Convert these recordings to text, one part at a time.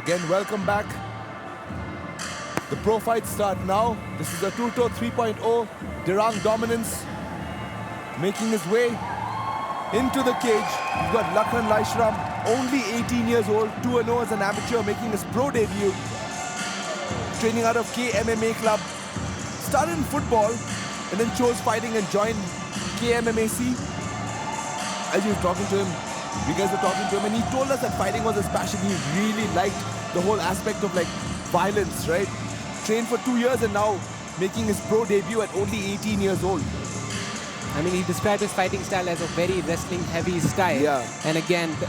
Again, welcome back. The pro fights start now. This is ATURTO 3.0. Dirang dominance making his way into the cage. You've got Lakhan Laishram, only 18 years old, 2-0 as an amateur, making his pro debut. Training out of KMMA club. Started in football and then chose fighting and joined KMMAC. As you were talking to him, you guys were talking to him, and he told us that fighting was his passion. He really liked the whole aspect of like violence, right? Trained for 2 years and now making his pro debut at only 18 years old. I mean, he described his fighting style as a very wrestling-heavy style. Yeah. And again, the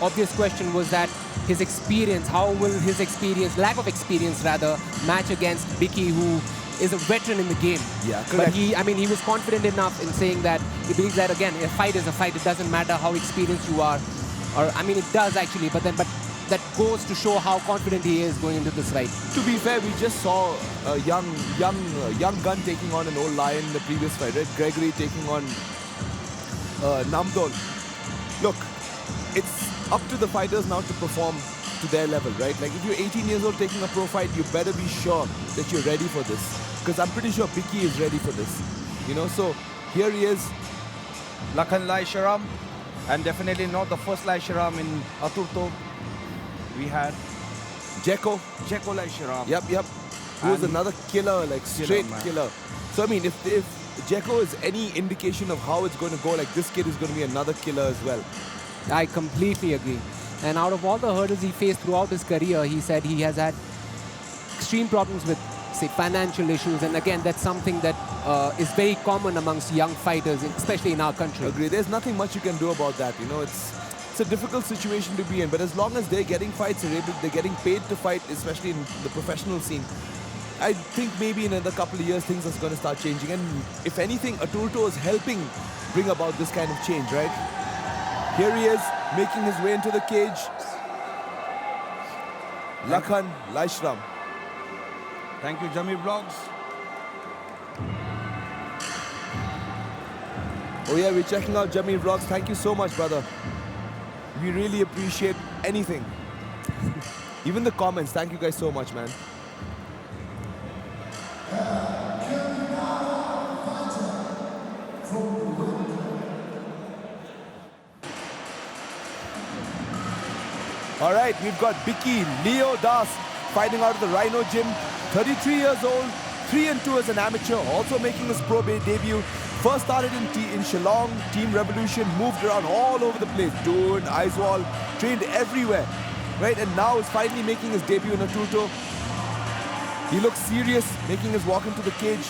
obvious question was that his experience, how will his experience, lack of experience rather, match against Bikky, who is a veteran in the game. Yeah, correct. But he was confident enough in saying that he believes that, again, a fight is a fight. It doesn't matter how experienced you are. Or, I mean, it does actually, but that goes to show how confident he is going into this fight. To be fair, we just saw a young gun taking on an old lion in the previous fight, right? Gregory taking on Namdol. Look, it's up to the fighters now to perform to their level, right? Like if you're 18 years old taking a pro fight, you better be sure that you're ready for this. Because I'm pretty sure Bikky is ready for this. You know, so here he is. Lakhan Laishram, and definitely not the first Laishram in ATURTO. We had Jeko Laishram. Yep. Who was another killer, like straight killer. So I mean, if Jeko is any indication of how it's going to go, like this kid is going to be another killer as well. I completely agree. And out of all the hurdles he faced throughout his career, he said he has had extreme problems with, say, financial issues. And again, that's something that is very common amongst young fighters, especially in our country. Agree. There's nothing much you can do about that. You know, it's a difficult situation to be in. But as long as they're getting fights, they're getting paid to fight, especially in the professional scene, I think maybe in another couple of years, things are going to start changing. And if anything, ATURTO is helping bring about this kind of change, right? Here he is, making his way into the cage. Lakhan Laishram. Thank you, Jamir Vlogs. Oh yeah, we're checking out Jamir Vlogs. Thank you so much, brother. We really appreciate anything. Even the comments. Thank you guys so much, man. All right, we've got Bikky Leo Das fighting out of the Rhino Gym. 33 years old, 3-2 as an amateur, also making his pro debut. First started in Shillong, Team Revolution, moved around all over the place. Doon, Aizawl, trained everywhere, right? And now is finally making his debut in ATURTO. He looks serious, making his walk into the cage.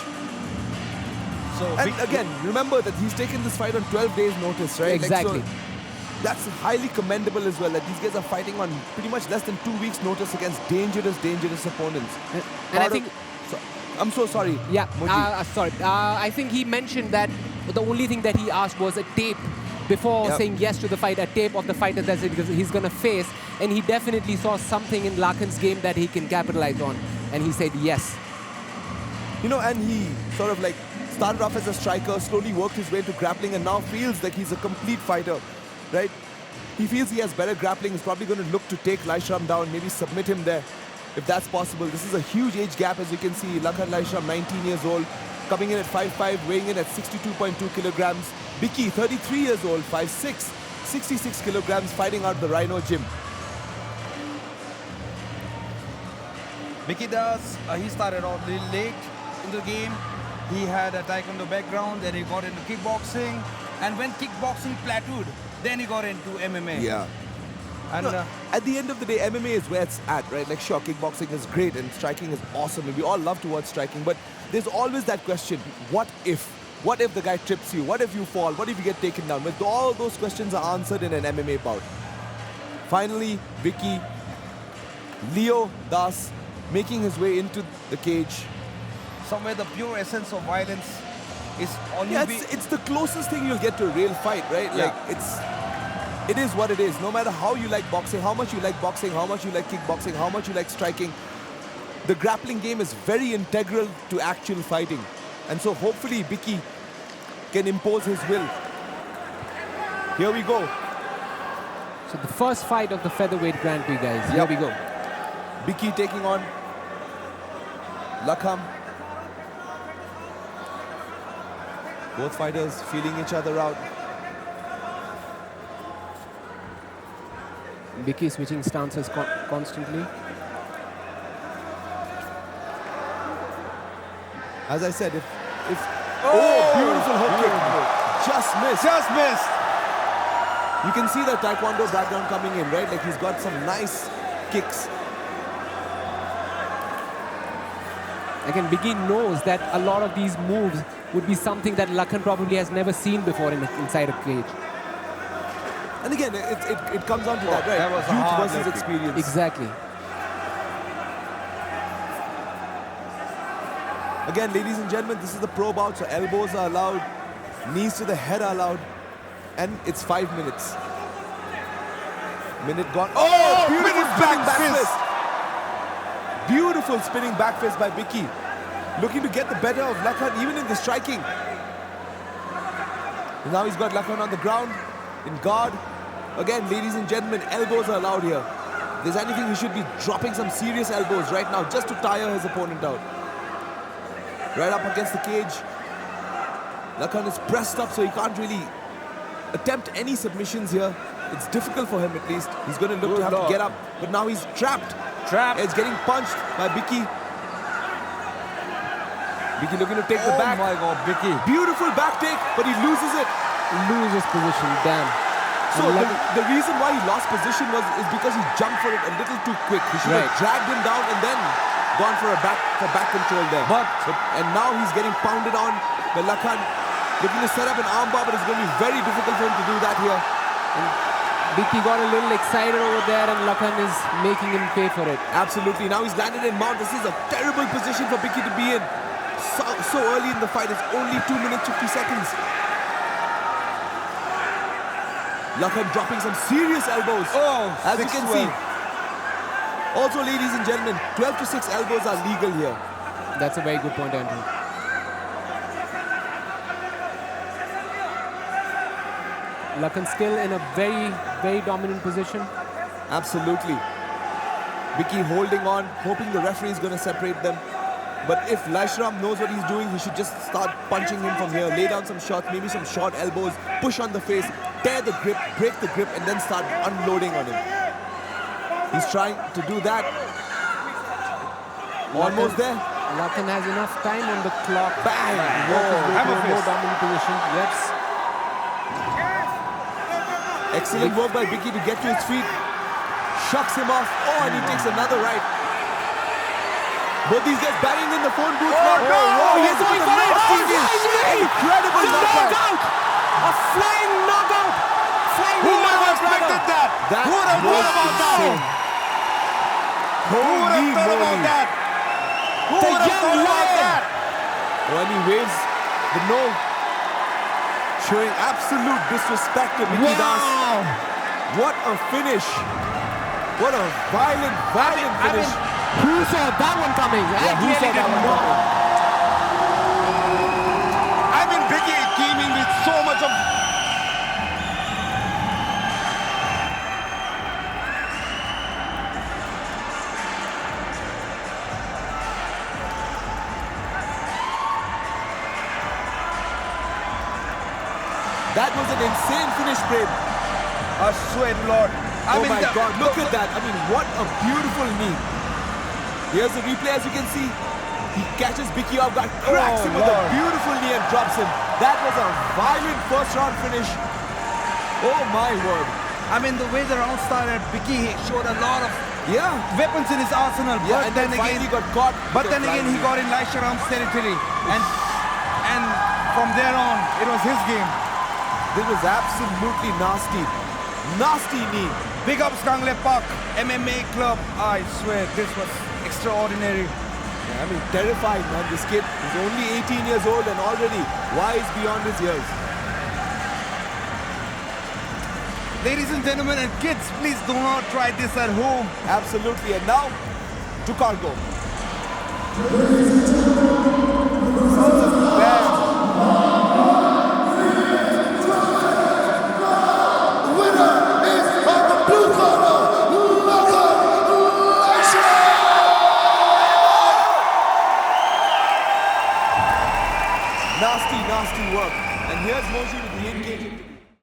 So and again, remember that he's taken this fight on 12 days notice, right? Exactly. Like, so that's highly commendable as well, that these guys are fighting on pretty much less than 2 weeks notice against dangerous opponents. And I think... I'm so sorry. Yeah, sorry. I think he mentioned that the only thing that he asked was a tape before saying yes to the fight, a tape of the fighter that he's going to face. And he definitely saw something in Lakhan's game that he can capitalize on. And he said yes. You know, and he sort of like started off as a striker, slowly worked his way into grappling, and now feels like he's a complete fighter, right? He feels he has better grappling. He's probably going to look to take Laishram down, maybe submit him there, if that's possible. This is a huge age gap, as you can see. Lakhan Laishram, 19 years old, coming in at 5'5", weighing in at 62.2 kilograms. Bikky, 33 years old, 5'6", 66 kilograms, fighting out the Rhino Gym. Bikky Das, he started out a little late in the game. He had a taekwondo background, then he got into kickboxing. And when kickboxing plateaued, then he got into MMA. Yeah. And at the end of the day, MMA is where it's at, right? Like, sure, kickboxing is great and striking is awesome, and we all love to watch striking, but there's always that question, what if? What if the guy trips you? What if you fall? What if you get taken down? But all those questions are answered in an MMA bout. Finally, Bikky Leo Das making his way into the cage. Somewhere the pure essence of violence is only... Yeah, it's the closest thing you'll get to a real fight, right? Yeah. Like, it is what it is. No matter how you like boxing, how much you like boxing, how much you like kickboxing, how much you like striking, the grappling game is very integral to actual fighting. And so hopefully Bikky can impose his will. Here we go. So the first fight of the Featherweight Grand-Prix, guys. Here we go. Bikky taking on Lakhan. Both fighters feeling each other out. Bikky switching stances constantly. As I said, if beautiful hook kick. Just missed. Just missed. You can see the Taekwondo background coming in, right? Like he's got some nice kicks. Again, Bikky knows that a lot of these moves would be something that Lakhan probably has never seen before inside a cage. And again, it comes down to that, right? That was a Youth hard versus left kick. experience. Exactly. Again, ladies and gentlemen, this is the pro bout, so elbows are allowed, knees to the head are allowed, and it's 5 minutes. Minute gone. Oh, beautiful spinning back fist. Beautiful spinning back fist by Bikky. Looking to get the better of Lakhan, even in the striking. Now he's got Lakhan on the ground, in guard. Again, ladies and gentlemen, elbows are allowed here. If there's anything, he should be dropping some serious elbows right now, just to tire his opponent out. Right up against the cage. Lakhan is pressed up, so he can't really attempt any submissions here. It's difficult for him at least. He's going to look to have to get up, but now he's trapped. It's getting punched by Bikky. Bikky looking to take the back. Oh my God, Bikky. Beautiful back take, but he loses it. Loses position, damn. So the reason why he lost position is because he jumped for it a little too quick. He should have dragged him down and then gone for back control there. And now he's getting pounded on by Lakhan. Looking to set up an armbar, but it's going to be very difficult for him to do that here. And Bikky got a little excited over there and Lakhan is making him pay for it. Absolutely. Now he's landed in mount. This is a terrible position for Bikky to be in. So early in the fight. It's only 2 minutes, 50 seconds. Lakhan dropping some serious elbows. As you can see. Also, ladies and gentlemen, 12 to 6 elbows are legal here. That's a very good point, Andrew. Lakhan still in a very, very dominant position. Absolutely. Bikky holding on, hoping the referee is going to separate them. But if Laishram knows what he's doing, he should just start punching him from here. Lay down some shots, maybe some short elbows, push on the face, tear the grip, break the grip, and then start unloading on him. He's trying to do that. Almost there. Lakhan has enough time on the clock. Bang! More dominant position. Yes. Excellent work by Bikky to get to his feet. Shucks him off. Oh, and he takes another right. Both these guys banging in the phone booth. He hits him with a incredible knockout. A flying knockout. Who would have expected that? Who would have thought about that? Who would have thought about that? Who would have thought about that? When he waves the no, showing absolute disrespect to Bikky Das. What a finish. What a violent finish. Who saw that one coming? Who saw that one coming? Bikky came in with so much of... That was an insane finish, Prem. I swear, Lord. Oh my God, look at that. I mean, what a beautiful knee. Here's the replay, as you can see. He catches Bikky off guard, cracks him with a beautiful knee and drops him. That was a violent first round finish. Oh my word. I mean, the way the round started, Bikky showed a lot of weapons in his arsenal. Yeah, and then again he got caught. But then again, he got in Laishram's territory. And from there on, it was his game. This was absolutely nasty. Nasty knee. Big ups Kangle Park MMA club. I swear, this was extraordinary. Yeah, I mean, terrifying, man. This kid is only 18 years old and already wise beyond his years. Ladies and gentlemen and kids, please do not try this at home. Absolutely. And now, to cargo. Winner is from the blue corner, Laishram! Nasty, nasty work. And here's Moji with the engagement.